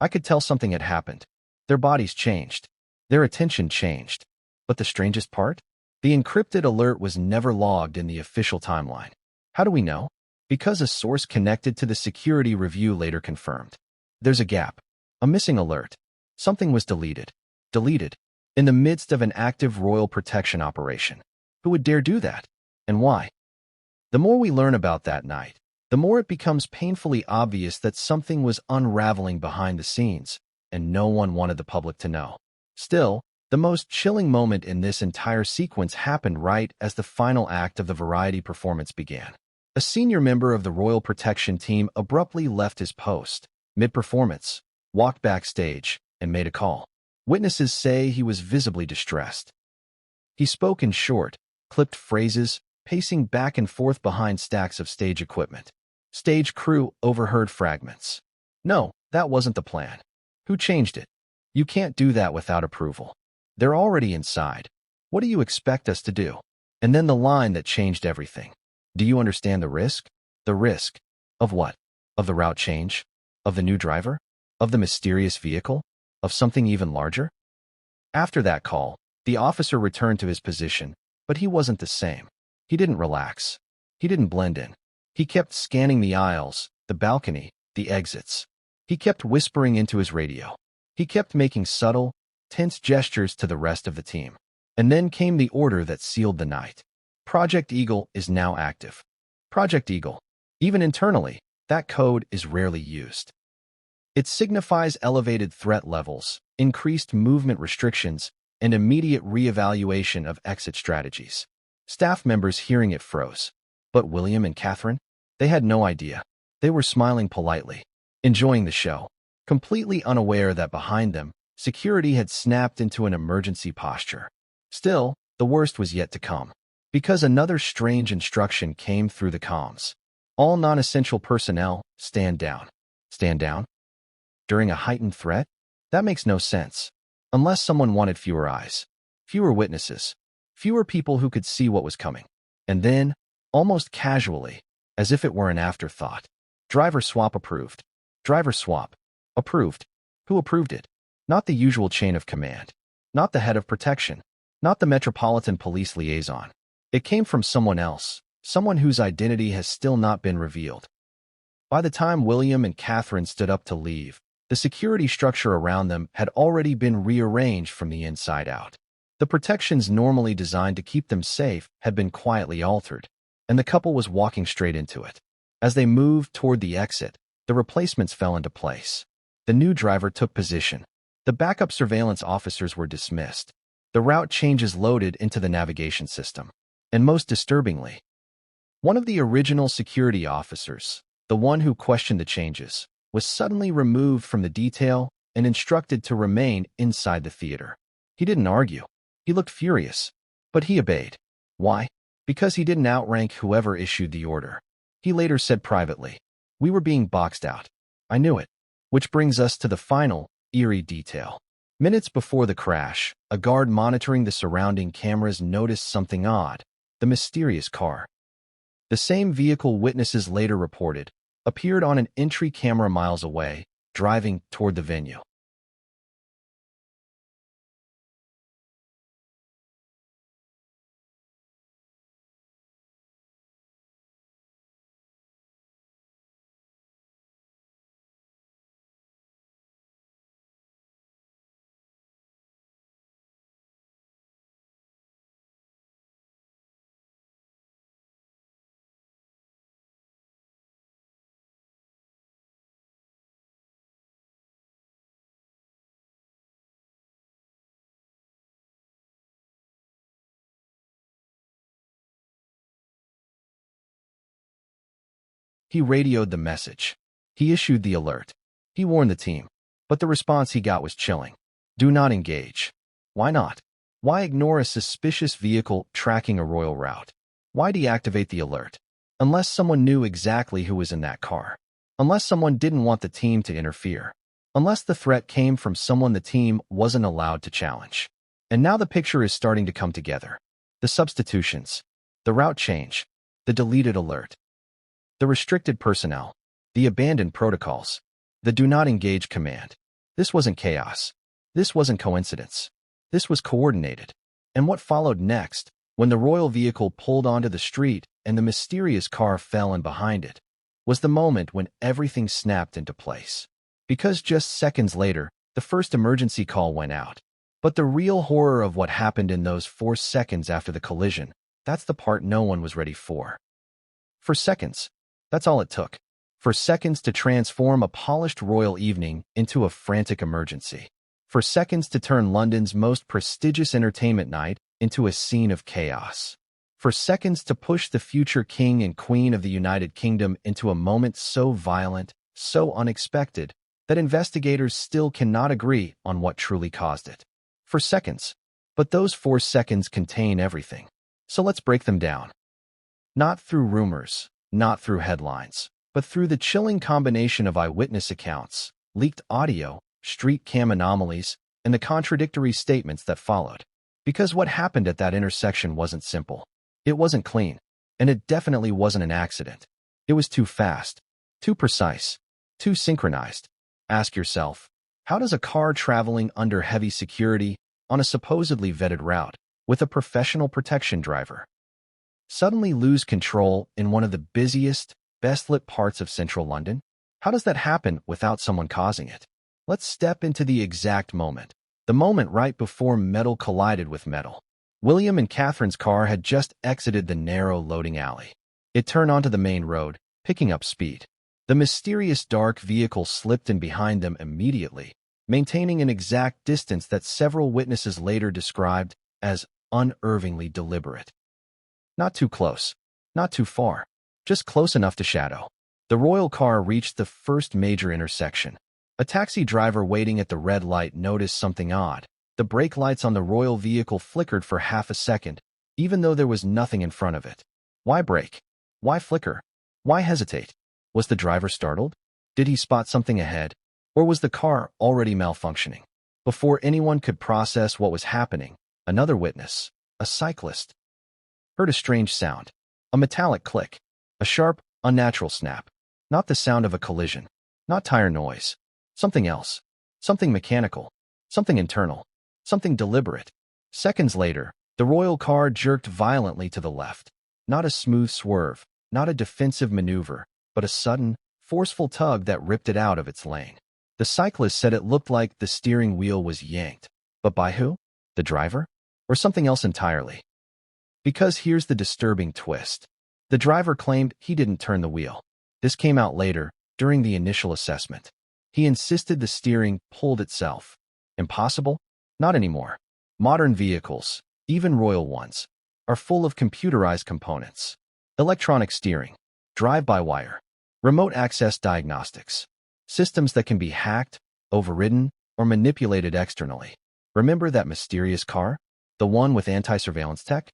"I could tell something had happened. Their bodies changed. Their attention changed. But the strangest part? The encrypted alert was never logged in the official timeline. How do we know? Because a source connected to the security review later confirmed. There's a gap. A missing alert. Something was deleted. Deleted. In the midst of an active royal protection operation. Who would dare do that? And why? The more we learn about that night, the more it becomes painfully obvious that something was unraveling behind the scenes, and no one wanted the public to know. Still, the most chilling moment in this entire sequence happened right as the final act of the variety performance began. A senior member of the royal protection team abruptly left his post, mid-performance, walked backstage, and made a call. Witnesses say he was visibly distressed. He spoke in short, clipped phrases, pacing back and forth behind stacks of stage equipment. Stage crew overheard fragments. "No, that wasn't the plan. Who changed it? You can't do that without approval. They're already inside. What do you expect us to do?" And then the line that changed everything. "Do you understand the risk?" The risk. Of what? Of the route change? Of the new driver? Of the mysterious vehicle? Of something even larger? After that call, the officer returned to his position, but he wasn't the same. He didn't relax. He didn't blend in. He kept scanning the aisles, the balcony, the exits. He kept whispering into his radio. He kept making subtle, tense gestures to the rest of the team. And then came the order that sealed the night. Project Eagle is now active. Project Eagle. Even internally, that code is rarely used. It signifies elevated threat levels, increased movement restrictions, and immediate reevaluation of exit strategies. Staff members hearing it froze. But William and Catherine? They had no idea. They were smiling politely, enjoying the show, completely unaware that behind them, security had snapped into an emergency posture. Still, the worst was yet to come, because another strange instruction came through the comms. All non-essential personnel, stand down. Stand down? During a heightened threat? That makes no sense. Unless someone wanted fewer eyes, fewer witnesses, fewer people who could see what was coming. And then, almost casually, as if it were an afterthought, driver swap approved. Driver swap. Approved. Who approved it? Not the usual chain of command. Not the head of protection. Not the Metropolitan Police liaison. It came from someone else, someone whose identity has still not been revealed. By the time William and Catherine stood up to leave, the security structure around them had already been rearranged from the inside out. The protections normally designed to keep them safe had been quietly altered, and the couple was walking straight into it. As they moved toward the exit, the replacements fell into place. The new driver took position. The backup surveillance officers were dismissed. The route changes loaded into the navigation system. And most disturbingly, one of the original security officers, the one who questioned the changes, was suddenly removed from the detail and instructed to remain inside the theater. He didn't argue. He looked furious, but he obeyed. Why? Because he didn't outrank whoever issued the order. He later said privately, "We were being boxed out. I knew it." Which brings us to the final, eerie detail. Minutes before the crash, a guard monitoring the surrounding cameras noticed something odd: the mysterious car. The same vehicle witnesses later reported appeared on an entry camera miles away, driving toward the venue. He radioed the message. He issued the alert. He warned the team. But the response he got was chilling. Do not engage. Why not? Why ignore a suspicious vehicle tracking a royal route? Why deactivate the alert? Unless someone knew exactly who was in that car. Unless someone didn't want the team to interfere. Unless the threat came from someone the team wasn't allowed to challenge. And now the picture is starting to come together. The substitutions. The route change. The deleted alert. The restricted personnel. The abandoned protocols. The do not engage command. This wasn't chaos. This wasn't coincidence. This was coordinated. And what followed next, when the royal vehicle pulled onto the street and the mysterious car fell in behind it, was the moment when everything snapped into place. Because just seconds later, the first emergency call went out. But the real horror of what happened in those 4 seconds after the collision, that's the part no one was ready for. For seconds. That's all it took. For seconds to transform a polished royal evening into a frantic emergency. For seconds to turn London's most prestigious entertainment night into a scene of chaos. For seconds to push the future king and queen of the United Kingdom into a moment so violent, so unexpected, that investigators still cannot agree on what truly caused it. For seconds. But those 4 seconds contain everything. So let's break them down. Not through rumors, not through headlines, but through the chilling combination of eyewitness accounts, leaked audio, street cam anomalies, and the contradictory statements that followed. Because what happened at that intersection wasn't simple. It wasn't clean. And it definitely wasn't an accident. It was too fast, too precise, too synchronized. Ask yourself, how does a car traveling under heavy security on a supposedly vetted route with a professional protection driver suddenly lose control in one of the busiest, best-lit parts of central London? How does that happen without someone causing it? Let's step into the exact moment. The moment right before metal collided with metal. William and Catherine's car had just exited the narrow loading alley. It turned onto the main road, picking up speed. The mysterious dark vehicle slipped in behind them immediately, maintaining an exact distance that several witnesses later described as unervingly deliberate. Not too close, not too far, just close enough to shadow. The royal car reached the first major intersection. A taxi driver waiting at the red light noticed something odd. The brake lights on the royal vehicle flickered for half a second, even though there was nothing in front of it. Why brake? Why flicker? Why hesitate? Was the driver startled? Did he spot something ahead? Or was the car already malfunctioning? Before anyone could process what was happening, another witness, a cyclist, heard a strange sound. A metallic click. A sharp, unnatural snap. Not the sound of a collision. Not tire noise. Something else. Something mechanical. Something internal. Something deliberate. Seconds later, the royal car jerked violently to the left. Not a smooth swerve, not a defensive maneuver, but a sudden, forceful tug that ripped it out of its lane. The cyclist said it looked like the steering wheel was yanked. But by who? The driver? Or something else entirely? Because here's the disturbing twist. The driver claimed he didn't turn the wheel. This came out later, during the initial assessment. He insisted the steering pulled itself. Impossible? Not anymore. Modern vehicles, even royal ones, are full of computerized components. Electronic steering, drive-by-wire, remote access diagnostics, systems that can be hacked, overridden, or manipulated externally. Remember that mysterious car? The one with anti-surveillance tech?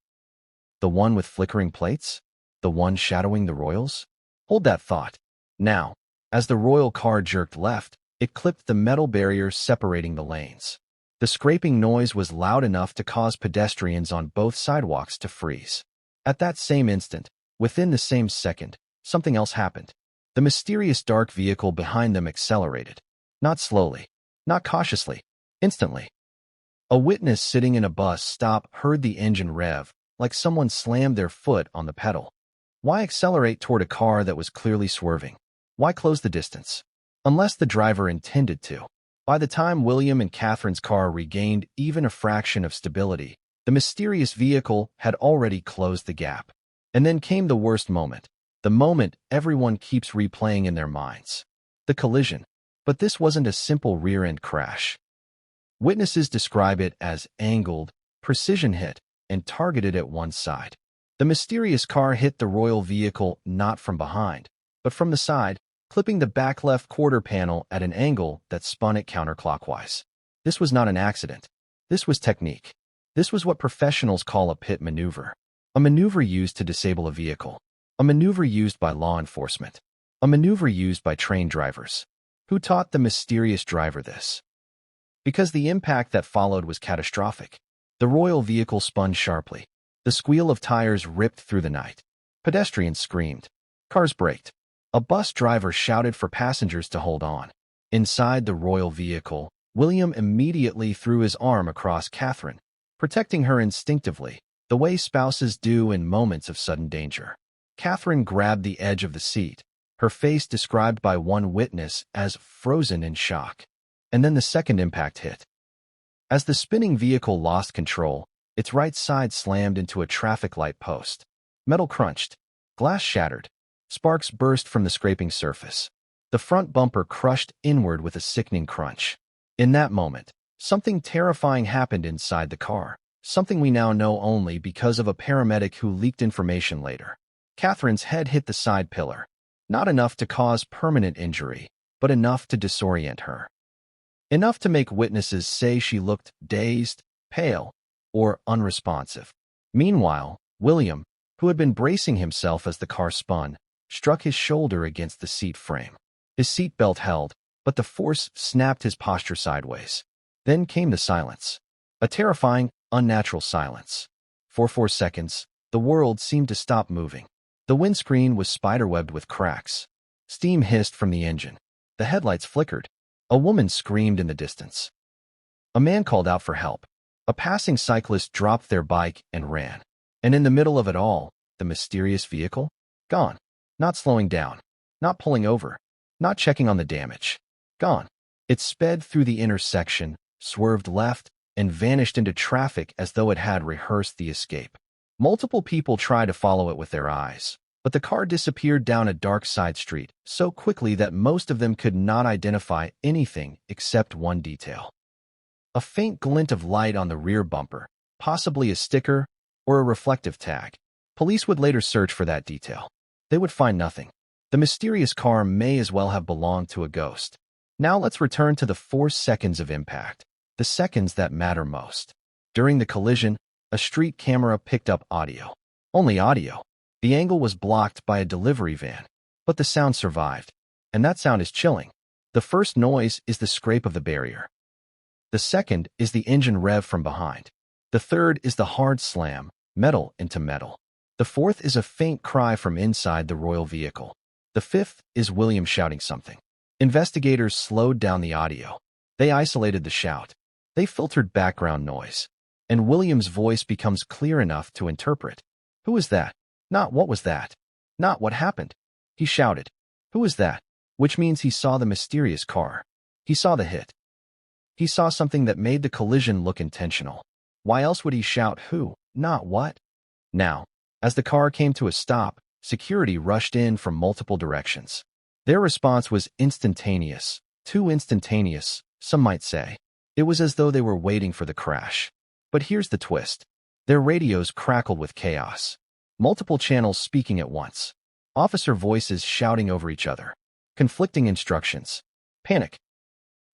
The one with flickering plates? The one shadowing the royals? Hold that thought. Now, as the royal car jerked left, it clipped the metal barriers separating the lanes. The scraping noise was loud enough to cause pedestrians on both sidewalks to freeze. At that same instant, within the same second, something else happened. The mysterious dark vehicle behind them accelerated. Not slowly, not cautiously, instantly. A witness sitting in a bus stop heard the engine rev, like someone slammed their foot on the pedal. Why accelerate toward a car that was clearly swerving? Why close the distance? Unless the driver intended to. By the time William and Catherine's car regained even a fraction of stability, the mysterious vehicle had already closed the gap. And then came the worst moment. The moment everyone keeps replaying in their minds. The collision. But this wasn't a simple rear-end crash. Witnesses describe it as angled, precision hit, and targeted at one side. The mysterious car hit the royal vehicle not from behind, but from the side, clipping the back left quarter panel at an angle that spun it counterclockwise. This was not an accident. This was technique. This was what professionals call a pit maneuver. A maneuver used to disable a vehicle. A maneuver used by law enforcement. A maneuver used by trained drivers. Who taught the mysterious driver this? Because the impact that followed was catastrophic. The royal vehicle spun sharply. The squeal of tires ripped through the night. Pedestrians screamed. Cars braked. A bus driver shouted for passengers to hold on. Inside the royal vehicle, William immediately threw his arm across Catherine, protecting her instinctively, the way spouses do in moments of sudden danger. Catherine grabbed the edge of the seat, her face described by one witness as frozen in shock. And then the second impact hit. As the spinning vehicle lost control, its right side slammed into a traffic light post. Metal crunched. Glass shattered. Sparks burst from the scraping surface. The front bumper crushed inward with a sickening crunch. In that moment, something terrifying happened inside the car, something we now know only because of a paramedic who leaked information later. Catherine's head hit the side pillar. Not enough to cause permanent injury, but enough to disorient her. Enough to make witnesses say she looked dazed, pale, or unresponsive. Meanwhile, William, who had been bracing himself as the car spun, struck his shoulder against the seat frame. His seat belt held, but the force snapped his posture sideways. Then came the silence. A terrifying, unnatural silence. For 4 seconds, the world seemed to stop moving. The windscreen was spiderwebbed with cracks. Steam hissed from the engine. The headlights flickered. A woman screamed in the distance. A man called out for help. A passing cyclist dropped their bike and ran. And in the middle of it all, the mysterious vehicle? Gone. Not slowing down. Not pulling over. Not checking on the damage. Gone. It sped through the intersection, swerved left, and vanished into traffic as though it had rehearsed the escape. Multiple people tried to follow it with their eyes, but the car disappeared down a dark side street so quickly that most of them could not identify anything except one detail. A faint glint of light on the rear bumper, possibly a sticker or a reflective tag. Police would later search for that detail. They would find nothing. The mysterious car may as well have belonged to a ghost. Now let's return to the 4 seconds of impact, the seconds that matter most. During the collision, a street camera picked up audio. Only audio. The angle was blocked by a delivery van, but the sound survived. And that sound is chilling. The first noise is the scrape of the barrier. The second is the engine rev from behind. The third is the hard slam, metal into metal. The fourth is a faint cry from inside the royal vehicle. The fifth is William shouting something. Investigators slowed down the audio. They isolated the shout. They filtered background noise. And William's voice becomes clear enough to interpret. Who is that? Not what was that? Not what happened. He shouted. Who is that? Which means he saw the mysterious car. He saw the hit. He saw something that made the collision look intentional. Why else would he shout who, not what? Now, as the car came to a stop, security rushed in from multiple directions. Their response was instantaneous, too instantaneous, some might say. It was as though they were waiting for the crash. But here's the twist. Their radios crackled with chaos. Multiple channels speaking at once. Officer voices shouting over each other. Conflicting instructions. Panic.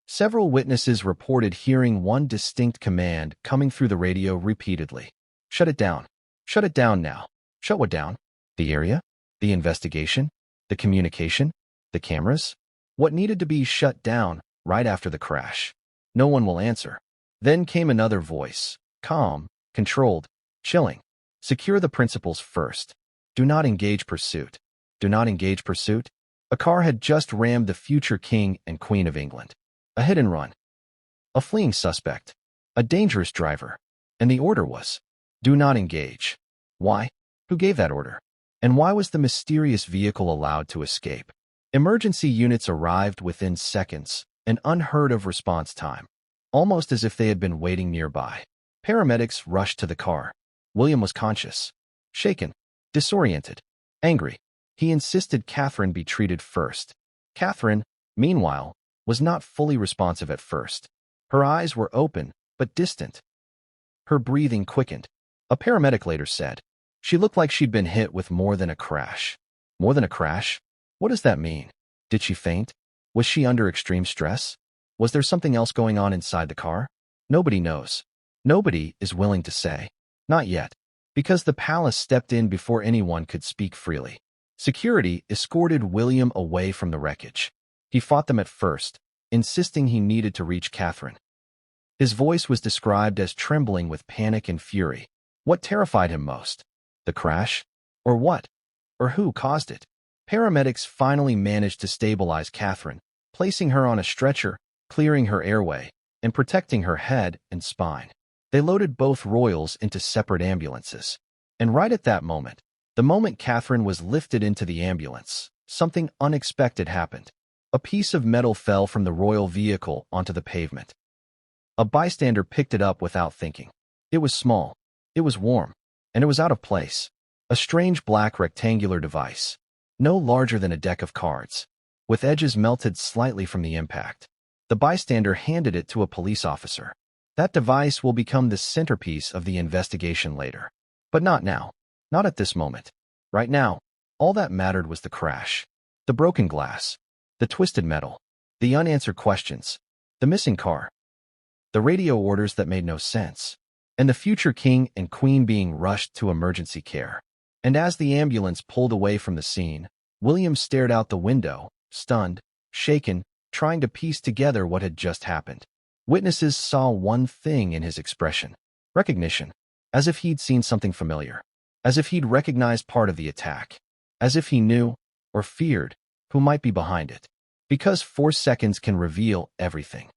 Several witnesses reported hearing one distinct command coming through the radio repeatedly. Shut it down. Shut it down now. Shut what down? The area? The investigation? The communication? The cameras? What needed to be shut down right after the crash? No one will answer. Then came another voice. Calm, controlled, chilling. Secure the principles first. Do not engage pursuit. Do not engage pursuit. A car had just rammed the future King and Queen of England. A hit and run. A fleeing suspect. A dangerous driver. And the order was, do not engage. Why? Who gave that order? And why was the mysterious vehicle allowed to escape? Emergency units arrived within seconds, an unheard of response time, almost as if they had been waiting nearby. Paramedics rushed to the car. William was conscious, shaken, disoriented, angry. He insisted Catherine be treated first. Catherine, meanwhile, was not fully responsive at first. Her eyes were open, but distant. Her breathing quickened. A paramedic later said, she looked like she'd been hit with more than a crash. More than a crash? What does that mean? Did she faint? Was she under extreme stress? Was there something else going on inside the car? Nobody knows. Nobody is willing to say. Not yet. Because the palace stepped in before anyone could speak freely. Security escorted William away from the wreckage. He fought them at first, insisting he needed to reach Catherine. His voice was described as trembling with panic and fury. What terrified him most? The crash? Or what? Or who caused it? Paramedics finally managed to stabilize Catherine, placing her on a stretcher, clearing her airway, and protecting her head and spine. They loaded both royals into separate ambulances. And right at that moment, the moment Catherine was lifted into the ambulance, something unexpected happened. A piece of metal fell from the royal vehicle onto the pavement. A bystander picked it up without thinking. It was small, it was warm, and it was out of place. A strange black rectangular device, no larger than a deck of cards, with edges melted slightly from the impact. The bystander handed it to a police officer. That device will become the centerpiece of the investigation later. But not now. Not at this moment. Right now, all that mattered was the crash. The broken glass. The twisted metal. The unanswered questions. The missing car. The radio orders that made no sense. And the future king and queen being rushed to emergency care. And as the ambulance pulled away from the scene, William stared out the window, stunned, shaken, trying to piece together what had just happened. Witnesses saw one thing in his expression. Recognition. As if he'd seen something familiar. As if he'd recognized part of the attack. As if he knew, or feared, who might be behind it. Because 4 seconds can reveal everything.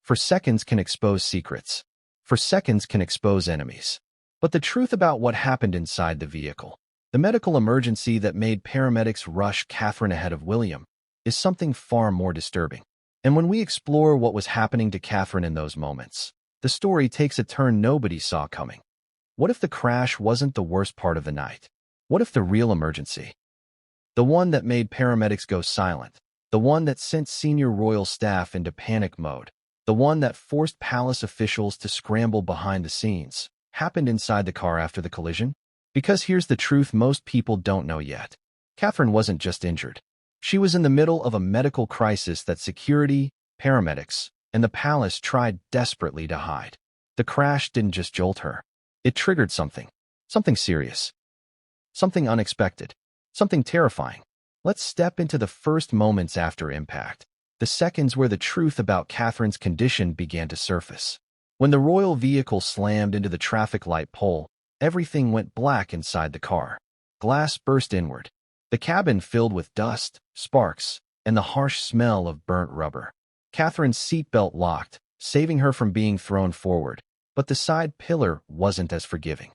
4 seconds can expose secrets. 4 seconds can expose enemies. But the truth about what happened inside the vehicle, the medical emergency that made paramedics rush Catherine ahead of William, is something far more disturbing. And when we explore what was happening to Catherine in those moments, the story takes a turn nobody saw coming. What if the crash wasn't the worst part of the night? What if the real emergency, the one that made paramedics go silent, the one that sent senior royal staff into panic mode, the one that forced palace officials to scramble behind the scenes, happened inside the car after the collision? Because here's the truth most people don't know yet. Catherine wasn't just injured. She was in the middle of a medical crisis that security, paramedics, and the palace tried desperately to hide. The crash didn't just jolt her. It triggered something. Something serious. Something unexpected. Something terrifying. Let's step into the first moments after impact. The seconds where the truth about Catherine's condition began to surface. When the royal vehicle slammed into the traffic light pole, everything went black inside the car. Glass burst inward. The cabin filled with dust, sparks, and the harsh smell of burnt rubber. Catherine's seatbelt locked, saving her from being thrown forward, but the side pillar wasn't as forgiving.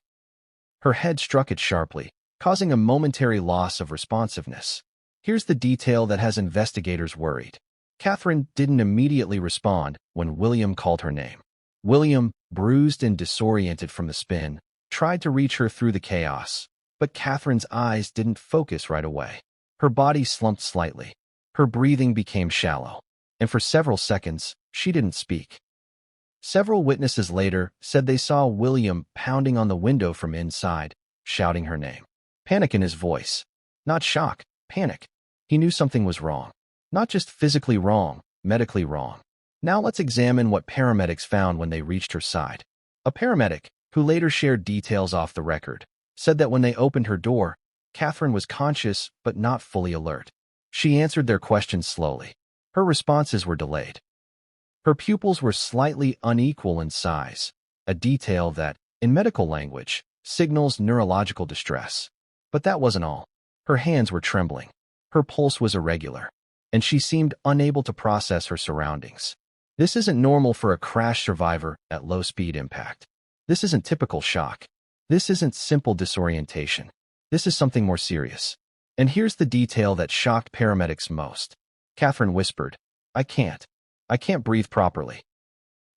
Her head struck it sharply, causing a momentary loss of responsiveness. Here's the detail that has investigators worried. Catherine didn't immediately respond when William called her name. William, bruised and disoriented from the spin, tried to reach her through the chaos. But Catherine's eyes didn't focus right away. Her body slumped slightly. Her breathing became shallow. And for several seconds, she didn't speak. Several witnesses later said they saw William pounding on the window from inside, shouting her name. Panic in his voice. Not shock, panic. He knew something was wrong. Not just physically wrong, medically wrong. Now let's examine what paramedics found when they reached her side. A paramedic, who later shared details off the record, said that when they opened her door, Catherine was conscious but not fully alert. She answered their questions slowly. Her responses were delayed. Her pupils were slightly unequal in size, a detail that, in medical language, signals neurological distress. But that wasn't all. Her hands were trembling. Her pulse was irregular, and she seemed unable to process her surroundings. This isn't normal for a crash survivor at low-speed impact. This isn't typical shock. This isn't simple disorientation. This is something more serious. And here's the detail that shocked paramedics most. Catherine whispered, I can't breathe properly."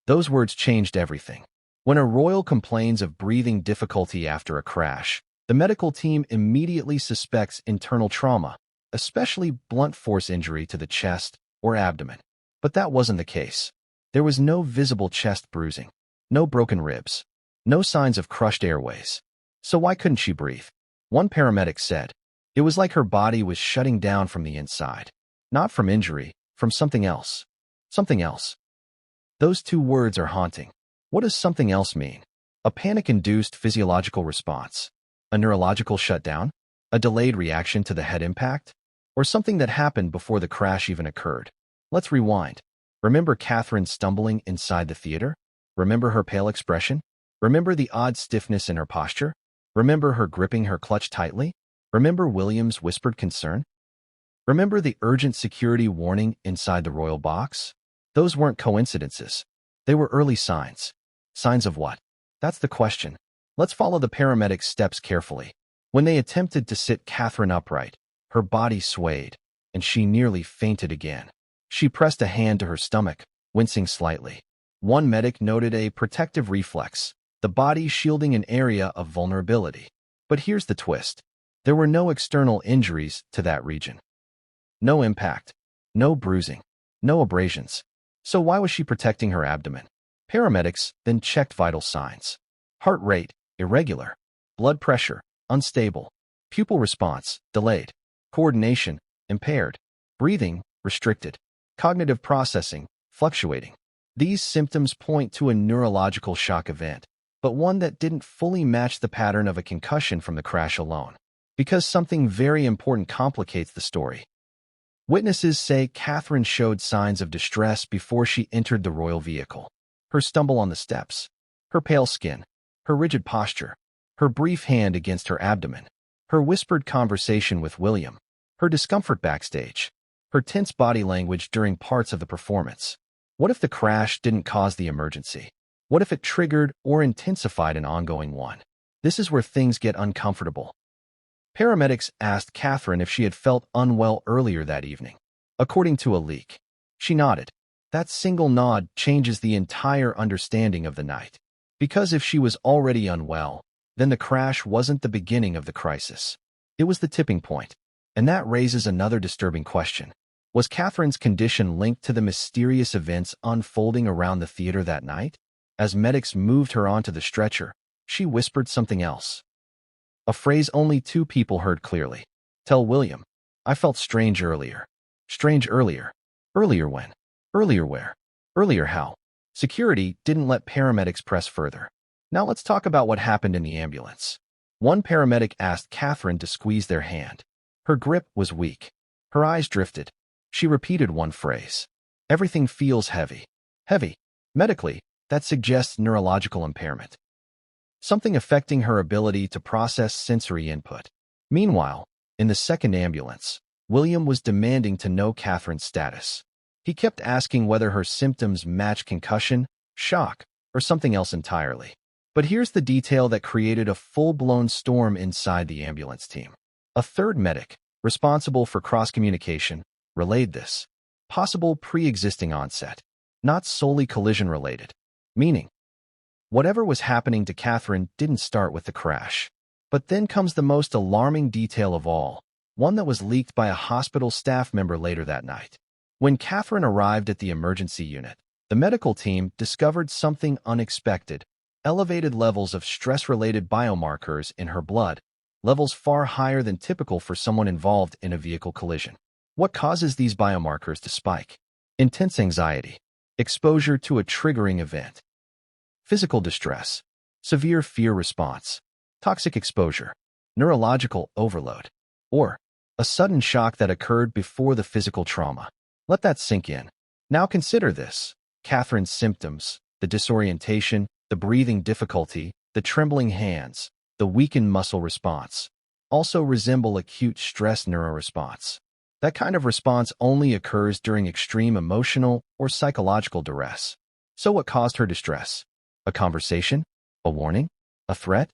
Those words changed everything. When a royal complains of breathing difficulty after a crash, the medical team immediately suspects internal trauma, especially blunt force injury to the chest or abdomen. But that wasn't the case. There was no visible chest bruising, no broken ribs, no signs of crushed airways. So why couldn't she breathe? One paramedic said, It was like her body was shutting down from the inside. Not from injury, from something else. Something else. Those two words are haunting. What does something else mean? A panic-induced physiological response? A neurological shutdown? A delayed reaction to the head impact? Or something that happened before the crash even occurred? Let's rewind. Remember Catherine stumbling inside the theater? Remember her pale expression? Remember the odd stiffness in her posture? Remember her gripping her clutch tightly? Remember William's whispered concern? Remember the urgent security warning inside the royal box? Those weren't coincidences. They were early signs. Signs of what? That's the question. Let's follow the paramedics' steps carefully. When they attempted to sit Catherine upright, her body swayed, and she nearly fainted again. She pressed a hand to her stomach, wincing slightly. One medic noted a protective reflex, the body shielding an area of vulnerability. But here's the twist. There were no external injuries to that region. No impact, no bruising, no abrasions. So why was she protecting her abdomen? Paramedics then checked vital signs. Heart rate, irregular. Blood pressure, unstable. Pupil response, delayed. Coordination, impaired. Breathing, restricted. Cognitive processing, fluctuating. These symptoms point to a neurological shock event, but one that didn't fully match the pattern of a concussion from the crash alone. Because something very important complicates the story. Witnesses say Catherine showed signs of distress before she entered the royal vehicle. Her stumble on the steps, her pale skin, her rigid posture, her brief hand against her abdomen, her whispered conversation with William, her discomfort backstage, her tense body language during parts of the performance. What if the crash didn't cause the emergency? What if it triggered or intensified an ongoing one? This is where things get uncomfortable. Paramedics asked Catherine if she had felt unwell earlier that evening. According to a leak, she nodded. That single nod changes the entire understanding of the night. Because if she was already unwell, then the crash wasn't the beginning of the crisis. It was the tipping point. And that raises another disturbing question. Was Catherine's condition linked to the mysterious events unfolding around the theater that night? As medics moved her onto the stretcher, she whispered something else. A phrase only two people heard clearly. Tell William. I felt strange earlier. Strange earlier. Earlier when? Earlier where? Earlier how? Security didn't let paramedics press further. Now let's talk about what happened in the ambulance. One paramedic asked Catherine to squeeze their hand. Her grip was weak. Her eyes drifted. She repeated one phrase. Everything feels heavy. Heavy. Medically, that suggests neurological impairment. Something affecting her ability to process sensory input. Meanwhile, in the second ambulance, William was demanding to know Catherine's status. He kept asking whether her symptoms matched concussion, shock, or something else entirely. But here's the detail that created a full-blown storm inside the ambulance team. A third medic, responsible for cross-communication, relayed this. Possible pre-existing onset, not solely collision-related. Meaning, whatever was happening to Catherine didn't start with the crash. But then comes the most alarming detail of all, one that was leaked by a hospital staff member later that night. When Catherine arrived at the emergency unit, the medical team discovered something unexpected: elevated levels of stress-related biomarkers in her blood, levels far higher than typical for someone involved in a vehicle collision. What causes these biomarkers to spike? Intense anxiety, exposure to a triggering event, physical distress, severe fear response, toxic exposure, neurological overload, or a sudden shock that occurred before the physical trauma. Let that sink in. Now consider this. Catherine's symptoms, the disorientation, the breathing difficulty, the trembling hands, the weakened muscle response, also resemble acute stress neuroresponse. That kind of response only occurs during extreme emotional or psychological duress. So what caused her distress? A conversation? A warning? A threat?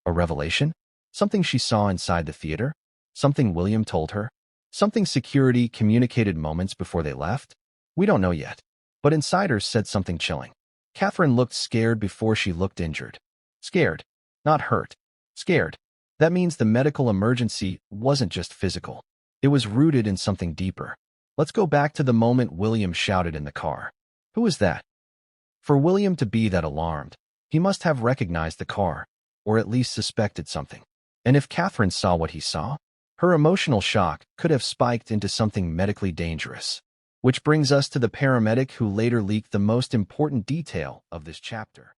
A revelation? Something she saw inside the theater? Something William told her? Something security communicated moments before they left? We don't know yet. But insiders said something chilling. Catherine looked scared before she looked injured. Scared. Not hurt. Scared. That means the medical emergency wasn't just physical. It was rooted in something deeper. Let's go back to the moment William shouted in the car. Who was that? For William to be that alarmed, he must have recognized the car, or at least suspected something. And if Catherine saw what he saw, Her emotional shock could have spiked into something medically dangerous. Which brings us to the paramedic who later leaked the most important detail of this chapter.